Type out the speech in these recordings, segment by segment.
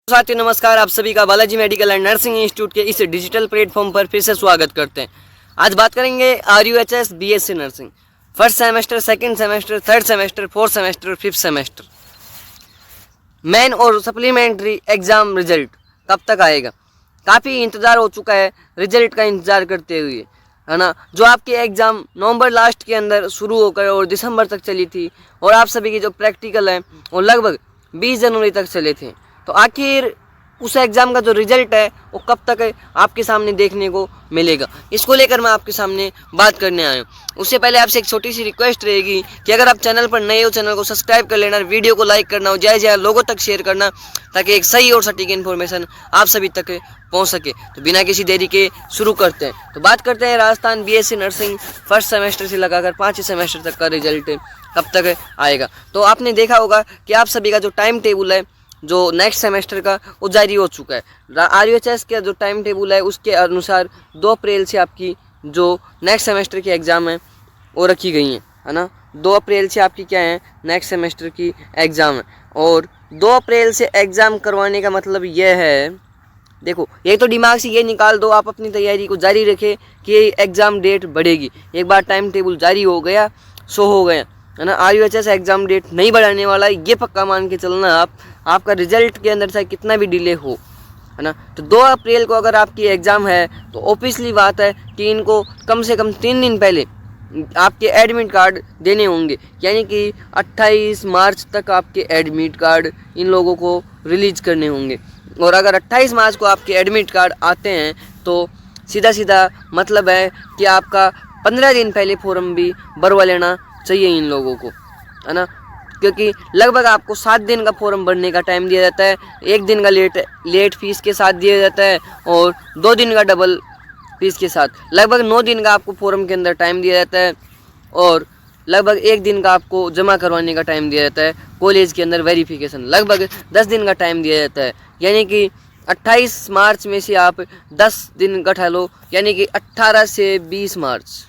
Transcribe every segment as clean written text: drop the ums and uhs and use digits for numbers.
साथियों नमस्कार, आप सभी का Balaji medical and nursing institute के इस डिजिटल प्लेटफॉर्म पर फिर से स्वागत करते हैं। आज बात करेंगे RUHS BSc nursing first semester, second semester, third semester, fourth semester और फिफ्थ सेमेस्टर मेन और सप्लीमेंट्री एग्जाम रिजल्ट कब तक आएगा। काफ़ी इंतज़ार हो चुका है, रिजल्ट का इंतज़ार करते हुए, है ना। जो आपके एग्ज़ाम नवंबर लास्ट के अंदर शुरू होकर और दिसंबर तक चली थी, और आप सभी की जो प्रैक्टिकल है वो लगभग 20 जनवरी तक चले थे। तो आखिर उस एग्ज़ाम का जो रिज़ल्ट है वो कब तक आपके सामने देखने को मिलेगा, इसको लेकर मैं आपके सामने बात करने आया हूँ। उससे पहले आपसे एक छोटी सी रिक्वेस्ट रहेगी कि अगर आप चैनल पर नए हो, चैनल को सब्सक्राइब कर लेना, वीडियो को लाइक करना और ज्यादा लोगों तक शेयर करना, ताकि एक सही और सटीक इन्फॉर्मेशन आप सभी तक पहुँच सके। तो बिना किसी देरी के शुरू करते हैं। तो बात करते हैं Rajasthan BSc nursing first semester से लगाकर 5वीं सेमेस्टर तक का रिजल्ट कब तक आएगा। तो आपने देखा होगा कि आप सभी का जो टाइम टेबल है जो नेक्स्ट सेमेस्टर का वो जारी हो चुका है। RUHS का जो टाइम टेबल है उसके अनुसार 2 अप्रैल से आपकी जो नेक्स्ट सेमेस्टर की एग्ज़ाम है वो रखी गई हैं, है ना। 2 अप्रैल से आपकी क्या है, नेक्स्ट सेमेस्टर की एग्ज़ाम है। और 2 अप्रैल से एग्ज़ाम करवाने का मतलब यह है, देखो ये तो दिमाग से ये निकाल दो, आप अपनी तैयारी को जारी रखें कि एग्ज़ाम डेट बढ़ेगी। एक बार टाइम टेबल जारी हो गया सो हो गया, है ना। RUHS एग्ज़ाम डेट नहीं बढ़ाने वाला, ये पक्का मान के चलना आपका रिजल्ट के अंदर से कितना भी डिले हो, है ना। तो 2 अप्रैल को अगर आपकी एग्ज़ाम है तो ऑब्वियसली बात है कि इनको कम से कम 3 दिन पहले आपके एडमिट कार्ड देने होंगे, यानी कि 28 मार्च तक आपके एडमिट कार्ड इन लोगों को रिलीज करने होंगे। और अगर 28 मार्च को आपके एडमिट कार्ड आते हैं तो सीधा सीधा मतलब है कि आपका 15 दिन पहले फॉर्म भी भरवा लेना चाहिए इन लोगों को, है ना। क्योंकि लगभग आपको 7 दिन का फॉर्म भरने का टाइम दिया जाता है, 1 दिन का लेट फीस के साथ दिया जाता है और 2 दिन का डबल फीस के साथ लगभग 9 दिन का आपको फॉर्म के अंदर टाइम दिया जाता है, और लगभग 1 दिन का आपको जमा करवाने का टाइम दिया जाता है। कॉलेज के अंदर वेरिफिकेशन लगभग 10 दिन का टाइम दिया जाता है, यानी कि 28 मार्च में से आप 10 दिन घटा लो, यानी कि 18 से 20 मार्च।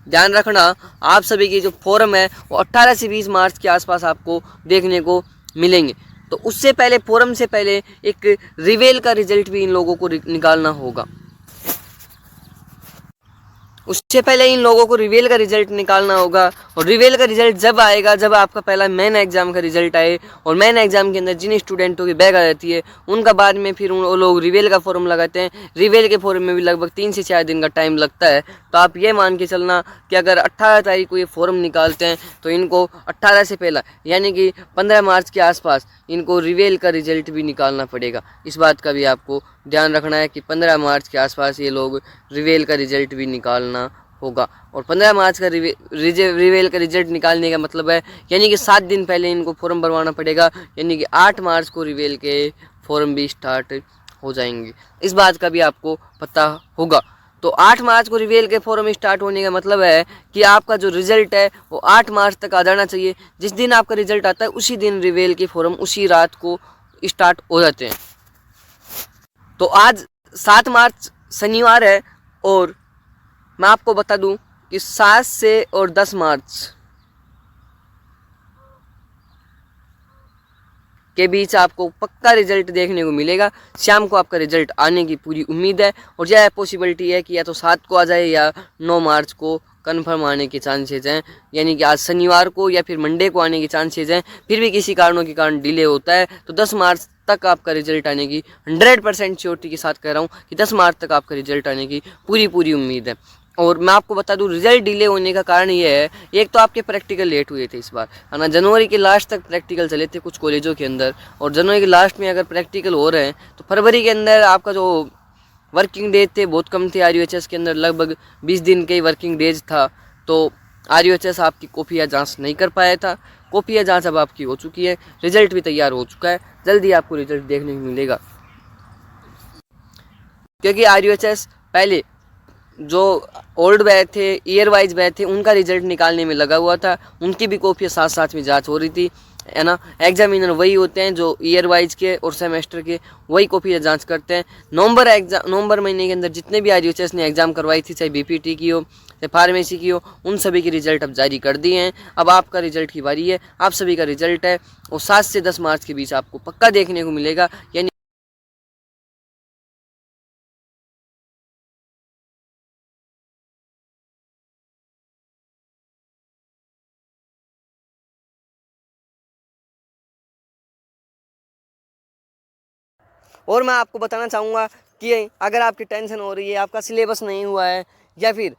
ध्यान रखना, आप सभी की जो फॉर्म है वो 18 से 20 मार्च के आसपास आपको देखने को मिलेंगे। तो उससे पहले, फॉर्म से पहले एक रिवेल का रिजल्ट भी इन लोगों को निकालना होगा। उससे पहले इन लोगों को रिवेल का रिजल्ट निकालना होगा, और रिवेल का रिजल्ट जब आएगा जब आपका पहला मेन एग्जाम का रिजल्ट आए, और मेन एग्जाम के अंदर जिन स्टूडेंटों की बैग आ जाती है उनका बाद में फिर वो लोग रिवेल का फॉर्म लगाते हैं। रिवेल के फॉर्म में भी लगभग 3 से 4 दिन का टाइम लगता है। तो आप ये मान के चलना कि अगर 18 तारीख को ये फॉर्म निकालते हैं तो इनको 18 से पहला यानी कि 15 मार्च के आसपास इनको रिवेल का रिजल्ट भी निकालना पड़ेगा। इस बात का भी आपको ध्यान रखना है कि 15 मार्च के आसपास ये लोग रिवेल का रिजल्ट भी निकालना होगा। और 15 मार्च का रिवेल का रिजल्ट निकालने का मतलब है यानी कि 7 दिन पहले इनको फॉर्म भरवाना पड़ेगा, यानी कि 8 मार्च को रिवेल के फॉर्म भी स्टार्ट हो जाएंगे। इस बात का भी आपको पता होगा। तो 8 मार्च को रिवेल के फॉर्म स्टार्ट होने का मतलब है कि आपका जो रिजल्ट है वो 8 मार्च तक आ जाना चाहिए। जिस दिन आपका रिजल्ट आता है उसी दिन रिवेल के फॉर्म उसी रात को स्टार्ट हो जाते हैं। तो आज 7 मार्च शनिवार है, और मैं आपको बता दूं कि 7 से और 10 मार्च के बीच आपको पक्का रिजल्ट देखने को मिलेगा। शाम को आपका रिजल्ट आने की पूरी उम्मीद है, और यह पॉसिबिलिटी है कि या तो 7 को आ जाए या 9 मार्च को कंफर्म आने के चांसेज हैं, यानी कि आज शनिवार को या फिर मंडे को आने के चांसेज हैं। फिर भी किसी कारणों के कारण डिले होता है तो 10 मार्च तक आपका रिजल्ट आने की 100% श्योरिटी के साथ कह रहा हूँ कि 10 मार्च तक आपका रिजल्ट आने की पूरी उम्मीद है। और मैं आपको बता दूं, रिजल्ट डिले होने का कारण ये है, एक तो आपके प्रैक्टिकल लेट हुए थे इस बार, है ना। जनवरी के लास्ट तक प्रैक्टिकल चले थे कुछ कॉलेजों के अंदर, और जनवरी के लास्ट में अगर प्रैक्टिकल हो रहे हैं तो फरवरी के अंदर आपका जो वर्किंग डेज थे बहुत कम थे। RUHS के अंदर लगभग 20 दिन के वर्किंग डेज था, तो RUHS आपकी कॉपियाँ जाँच नहीं कर पाया था। कॉपियाँ जाँच अब आपकी हो चुकी है, रिजल्ट भी तैयार हो चुका है, जल्दी आपको रिजल्ट देखने को मिलेगा। क्योंकि RUHS पहले जो ओल्ड बैच थे, ईयर वाइज बैच थे, उनका रिजल्ट निकालने में लगा हुआ था, उनकी भी कॉपियाँ साथ साथ में जांच हो रही थी। है ना। एग्जामिनर वही होते हैं जो ईयर वाइज के और सेमेस्टर के वही कॉपी जांच करते हैं। नवंबर महीने के अंदर जितने भी RUHS ने एग्ज़ाम करवाई थी, चाहे BPT की हो चाहे फार्मेसी की हो, उन सभी के रिजल्ट अब जारी कर दिए हैं। अब आपका रिजल्ट की बारी है, आप सभी का रिजल्ट है वो 7 से 10 मार्च के बीच आपको पक्का देखने को मिलेगा। यानी और मैं आपको बताना चाहूँगा कि अगर आपकी टेंशन हो रही है, आपका सिलेबस नहीं हुआ है, या फिर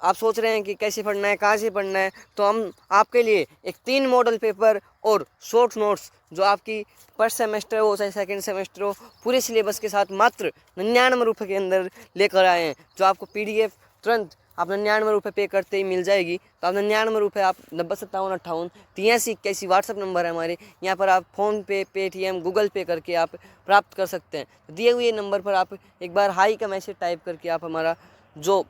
आप सोच रहे हैं कि कैसे पढ़ना है, कहाँ से पढ़ना है, तो हम आपके लिए एक 3 मॉडल पेपर और शॉर्ट नोट्स जो आपकी फर्स्ट सेमेस्टर हो चाहे सेकंड सेमेस्टर हो, पूरे सिलेबस के साथ मात्र 99 रुपये के अंदर लेकर आए हैं, जो आपको PDF तुरंत आप 99 रुपये पे करते ही मिल जाएगी। तो आप 99 रुपये आप 90 57 58 83 81 व्हाट्सअप नंबर है हमारे, यहाँ पर आप फ़ोनपे, पेटीएम, गूगल पे करके आप प्राप्त कर सकते हैं। दिए हुए नंबर पर आप एक बार हाई का मैसेज टाइप करके आप हमारा जो